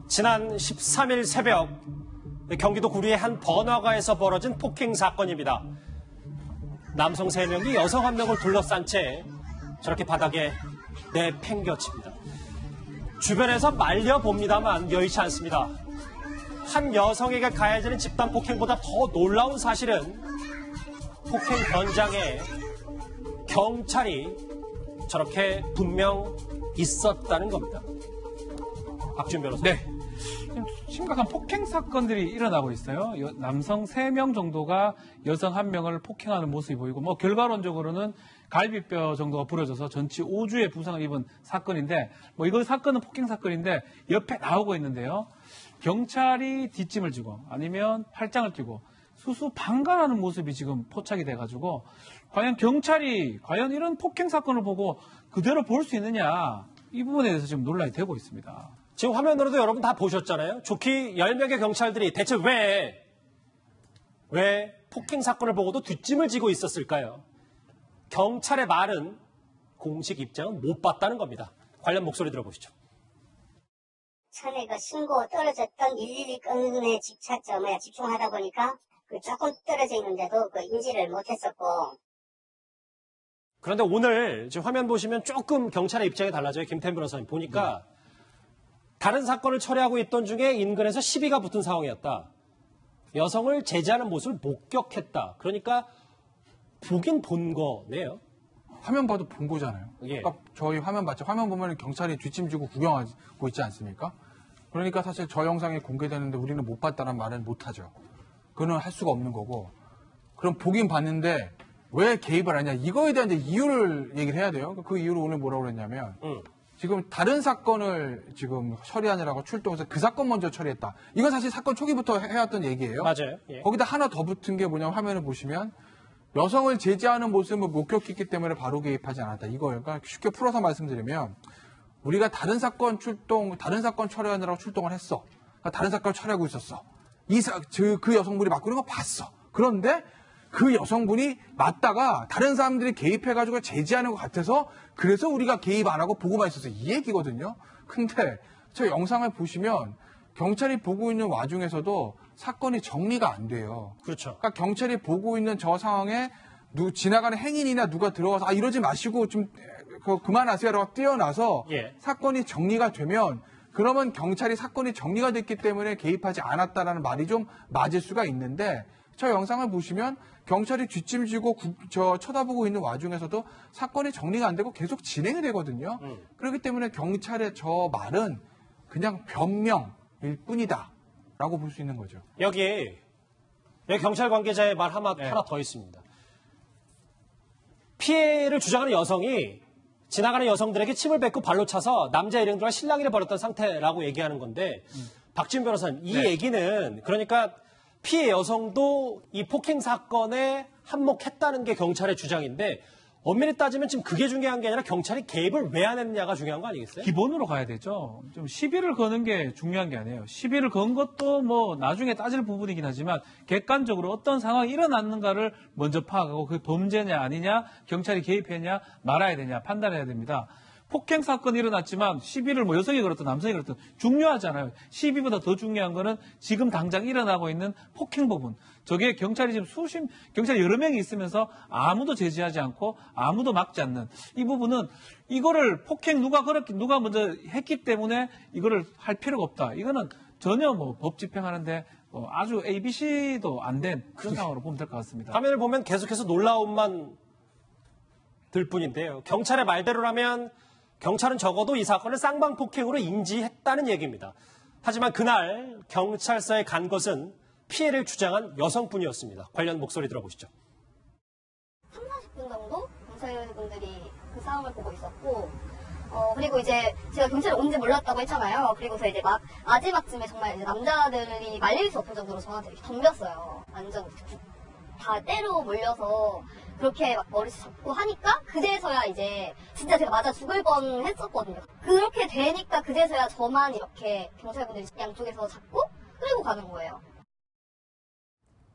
지난 13일 새벽 경기도 구리의 한 번화가에서 벌어진 폭행 사건입니다. 남성 3명이 여성 1명을 둘러싼 채 저렇게 바닥에 내팽겨칩니다. 주변에서 말려봅니다만 여의치 않습니다. 한 여성에게 가해지는 집단 폭행보다 더 놀라운 사실은 폭행 현장에 경찰이 저렇게 분명 있었다는 겁니다. 박준 변호사. 네. 심각한 폭행 사건들이 일어나고 있어요. 남성 3명 정도가 여성 1명을 폭행하는 모습이 보이고, 결과론적으로는 갈비뼈 정도가 부러져서 전치 5주의 부상을 입은 사건인데, 이거 사건은 폭행 사건인데 옆에 나오고 있는데요. 경찰이 뒷짐을 지고 아니면 팔짱을 끼고 수수방관하는 모습이 지금 포착이 돼가지고, 과연 경찰이 이런 폭행 사건을 보고 그대로 볼 수 있느냐, 이 부분에 대해서 지금 논란이 되고 있습니다. 지금 화면으로도 여러분 다 보셨잖아요. 좋게 10명의 경찰들이 대체 왜 폭행 사건을 보고도 뒷짐을 지고 있었을까요? 경찰의 말은 공식 입장은 못 봤다는 겁니다. 관련 목소리 들어보시죠. 처음에 그 신고 떨어졌던 112 건에 집중하다 보니까 조금 떨어져 있는데도 인지를 못했었고. 그런데 오늘 지금 화면 보시면 조금 경찰의 입장이 달라져요. 김태현 변호사님 보니까 다른 사건을 처리하고 있던 중에 인근에서 시비가 붙은 상황이었다. 여성을 제지하는 모습을 목격했다. 그러니까 보긴 본 거네요. 화면 봐도 본 거잖아요. 예. 아까 저희 화면 봤죠? 화면 보면 경찰이 뒷짐지고 구경하고 있지 않습니까? 그러니까 사실 저 영상이 공개되는데 우리는 못 봤다는 말은 못하죠. 그거는 할 수가 없는 거고. 그럼 보긴 봤는데 왜 개입을 하냐, 이거에 대한 이제 이유를 얘기를 해야 돼요. 그 이유를 오늘 뭐라고 그랬냐면 지금 다른 사건을 지금 처리하느라고 출동해서 그 사건 먼저 처리했다. 이건 사실 사건 초기부터 해왔던 얘기예요. 맞아요. 예. 거기다 하나 더 붙은 게 뭐냐면 화면을 보시면 여성을 제지하는 모습을 목격했기 때문에 바로 개입하지 않았다. 이거예요. 그러니까 쉽게 풀어서 말씀드리면 우리가 다른 사건 처리하느라고 출동을 했어. 그러니까 다른 사건을 처리하고 있었어. 그 여성분이 맞고 있는 거 봤어. 그런데 그 여성분이 맞다가 다른 사람들이 개입해가지고 제지하는 것 같아서 그래서 우리가 개입 안 하고 보고만 있었어. 이 얘기거든요. 근데 저 영상을 보시면 경찰이 보고 있는 와중에서도 사건이 정리가 안 돼요. 그렇죠. 그러니까 경찰이 보고 있는 저 상황에 지나가는 행인이나 누가 들어가서 이러지 마시고 좀 그만하세요라고 뛰어나서 사건이 정리가 되면 그러면 경찰이 사건이 정리가 됐기 때문에 개입하지 않았다라는 말이 좀 맞을 수가 있는데 저 영상을 보시면 경찰이 뒷짐지고 쳐다보고 있는 와중에서도 사건이 정리가 안 되고 계속 진행이 되거든요. 그렇기 때문에 경찰의 저 말은 그냥 변명일 뿐이다라고 볼 수 있는 거죠. 여기 경찰 관계자의 말 하나 더 있습니다. 피해를 주장하는 여성이 지나가는 여성들에게 침을 뱉고 발로 차서 남자 일행들과 실랑이를 벌였던 상태라고 얘기하는 건데 박지훈 변호사님, 이 얘기는 그러니까 피해 여성도 이 폭행 사건에 한몫했다는 게 경찰의 주장인데 엄밀히 따지면 지금 그게 중요한 게 아니라 경찰이 개입을 왜 안 했느냐가 중요한 거 아니겠어요? 기본으로 가야 되죠. 좀 시비를 거는 게 중요한 게 아니에요. 시비를 건 것도 나중에 따질 부분이긴 하지만 객관적으로 어떤 상황이 일어났는가를 먼저 파악하고 그게 범죄냐 아니냐, 경찰이 개입했냐 말아야 되냐 판단해야 됩니다. 폭행 사건이 일어났지만 시비를 여성이 걸었든 남성이 걸었든 중요하지 않아요. 시비보다 더 중요한 거는 지금 당장 일어나고 있는 폭행 부분. 저게 경찰이 지금 경찰이 여러 명이 있으면서 아무도 제지하지 않고 아무도 막지 않는 이 부분은 이거를 폭행 누가 먼저 했기 때문에 이거를 할 필요가 없다. 이거는 전혀 법 집행하는데 아주 ABC도 안 된 그런 상황으로 보면 될 것 같습니다. 화면을 보면 계속해서 놀라움만 들 뿐인데요. 경찰의 말대로라면 경찰은 적어도 이 사건을 쌍방폭행으로 인지했다는 얘기입니다. 하지만 그날 경찰서에 간 것은 피해를 주장한 여성뿐이었습니다. 관련 목소리 들어보시죠. 3, 40분 정도 경찰분들이 그 상황을 보고 있었고 그리고 이제 제가 경찰이 온지 몰랐다고 했잖아요. 그리고서 이제 마지막쯤에 정말 이제 남자들이 말릴 수 없을 정도로 저한테 이렇게 덤볐어요. 완전 다 때로 몰려서 그렇게 머리 잡고 하니까 그제서야 이제 진짜 제가 맞아 죽을 뻔 했었거든요. 그렇게 되니까 그제서야 저만 이렇게 경찰분들이 양쪽에서 잡고 끌고 가는 거예요.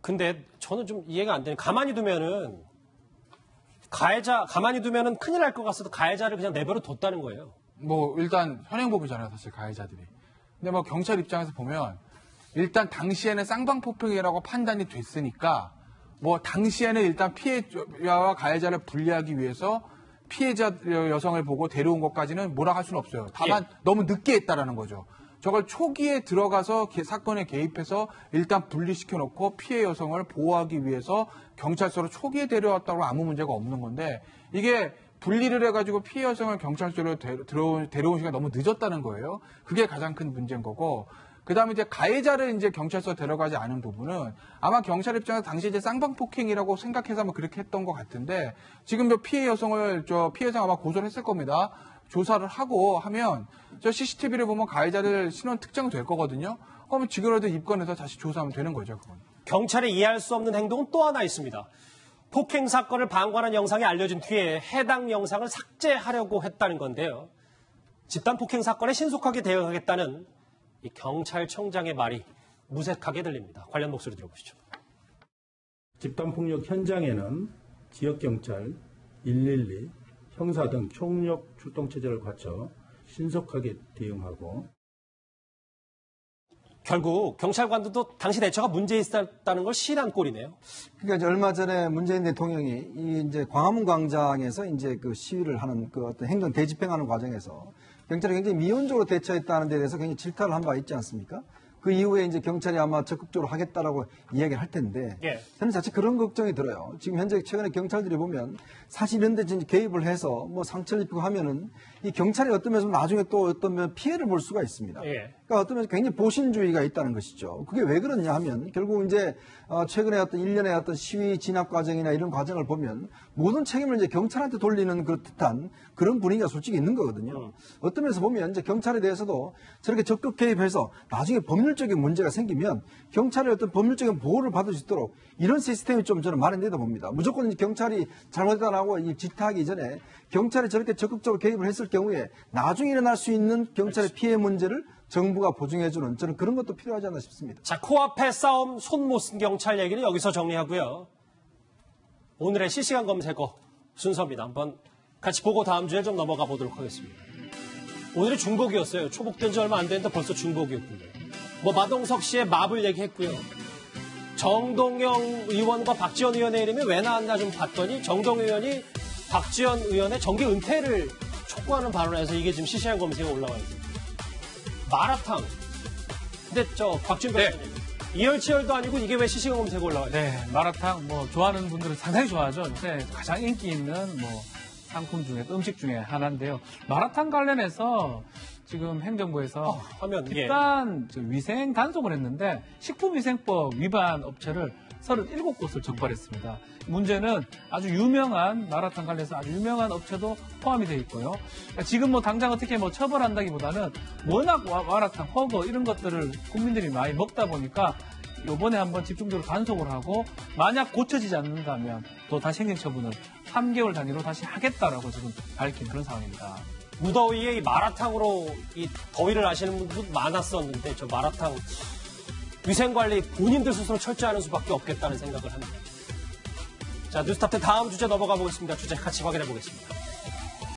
근데 저는 좀 이해가 안 되는, 가만히 두면은 가해자 가만히 두면은 큰일 날 것 같아서 가해자를 그냥 내버려 뒀다는 거예요. 뭐 일단 현행법이잖아요, 사실 가해자들이. 근데 뭐 경찰 입장에서 보면 일단 당시에는 쌍방폭행이라고 판단이 됐으니까 뭐 당시에는 일단 피해자와 가해자를 분리하기 위해서 피해자 여성을 보고 데려온 것까지는 뭐라 할 수는 없어요. 다만 너무 늦게 했다라는 거죠. 저걸 초기에 들어가서 사건에 개입해서 일단 분리시켜놓고 피해 여성을 보호하기 위해서 경찰서로 초기에 데려왔다고 아무 문제가 없는 건데 이게 분리를 해가지고 피해 여성을 경찰서로 데려온 시간이 너무 늦었다는 거예요. 그게 가장 큰 문제인 거고. 그 다음에 이제 가해자를 이제 경찰서 데려가지 않은 부분은 아마 경찰 입장에서 당시 이제 쌍방폭행이라고 생각해서 아마 그렇게 했던 것 같은데 지금 피해 여성 아마 고소를 했을 겁니다. 조사를 하고 하면 저 CCTV를 보면 가해자들 신원 특정될 거거든요. 그러면 지금이라도 입건해서 다시 조사하면 되는 거죠, 그건. 경찰이 이해할 수 없는 행동은 또 하나 있습니다. 폭행 사건을 방관한 영상이 알려진 뒤에 해당 영상을 삭제하려고 했다는 건데요. 집단 폭행 사건에 신속하게 대응하겠다는 이 경찰청장의 말이 무색하게 들립니다. 관련 목소리 들어보시죠. 집단폭력 현장에는 지역경찰, 112, 형사 등 총력 출동체제를 갖춰 신속하게 대응하고 결국 경찰관들도 당시 대처가 문제 있었다는 걸 시인한 꼴이네요. 그러니까 이제 얼마 전에 문재인 대통령이 이제 광화문 광장에서 이제 그 시위를 하는 그 어떤 행정 대집행하는 과정에서 경찰이 굉장히 미온적으로 대처했다는 데 대해서 굉장히 질타를 한 바 있지 않습니까? 그 이후에 이제 경찰이 아마 적극적으로 하겠다라고 이야기를 할 텐데 저는 자칫 그런 걱정이 들어요. 지금 현재 최근에 경찰들이 보면 사실 이런 데 개입을 해서 뭐 상처를 입히고 하면은 이 경찰이 어떤 면에서 나중에 또 어떤 면 피해를 볼 수가 있습니다. 그러니까 어떤 면에서 굉장히 보신주의가 있다는 것이죠. 그게 왜 그러냐 하면 결국 이제 최근에 어떤 일련의 어떤 시위 진압 과정이나 이런 과정을 보면 모든 책임을 이제 경찰한테 돌리는 그 듯한 그런 분위기가 솔직히 있는 거거든요. 어떤 면에서 보면 이제 경찰에 대해서도 저렇게 적극 개입해서 나중에 법률적인 문제가 생기면 경찰의 어떤 법률적인 보호를 받을 수 있도록 이런 시스템이 좀 저는 마련되다 봅니다. 무조건 이제 경찰이 잘못했다고 질타하기 전에 경찰이 저렇게 적극적으로 개입을 했을 경우에 나중에 일어날 수 있는 경찰의 피해 문제를 정부가 보증해주는 저는 그런 것도 필요하지 않나 싶습니다. 자, 코앞에 싸움 손 못 쓴 경찰 얘기는 여기서 정리하고요. 오늘의 실시간 검색어 순서입니다. 한번 같이 보고 다음 주에 좀 넘어가 보도록 하겠습니다. 오늘이 중복이었어요. 초복된 지 얼마 안 됐는데 벌써 중복이었군요. 뭐 마동석 씨의 마블 얘기했고요. 정동영 의원과 박지원 의원의 이름이 왜 나왔나 좀 봤더니 정동영 의원이 박지원 의원의 정계 은퇴를 촉구하는 발언에서 이게 지금 실시간 검색에 올라와 있습니다. 마라탕. 근데 박지원 변호사님. 이열치열도 아니고 이게 왜 실시간 검색에 올라와요? 네, 마라탕 뭐 좋아하는 분들은 상당히 좋아하죠. 근데 가장 인기 있는 뭐 상품 중에 음식 중에 하나인데요. 마라탕 관련해서 지금 행정부에서 하면 집단 위생 단속을 했는데 식품위생법 위반 업체를 37곳을 적발했습니다. 문제는 아주 유명한 마라탕 관련해서 아주 유명한 업체도 포함이 되어 있고요. 지금 뭐 당장 어떻게 뭐 처벌한다기보다는 워낙 마라탕, 허거 이런 것들을 국민들이 많이 먹다 보니까 이번에 한번 집중적으로 단속을 하고 만약 고쳐지지 않는다면 또 다시 행정처분을 3개월 단위로 다시 하겠다라고 지금 밝힌 그런 상황입니다. 무더위에 이 마라탕으로 이 더위를 아시는 분들도 많았었는데 저 마라탕 위생관리 본인들 스스로 철저하는 수밖에 없겠다는 생각을 합니다. 자, 뉴스탑10 다음 주제 넘어가 보겠습니다. 주제 같이 확인해 보겠습니다.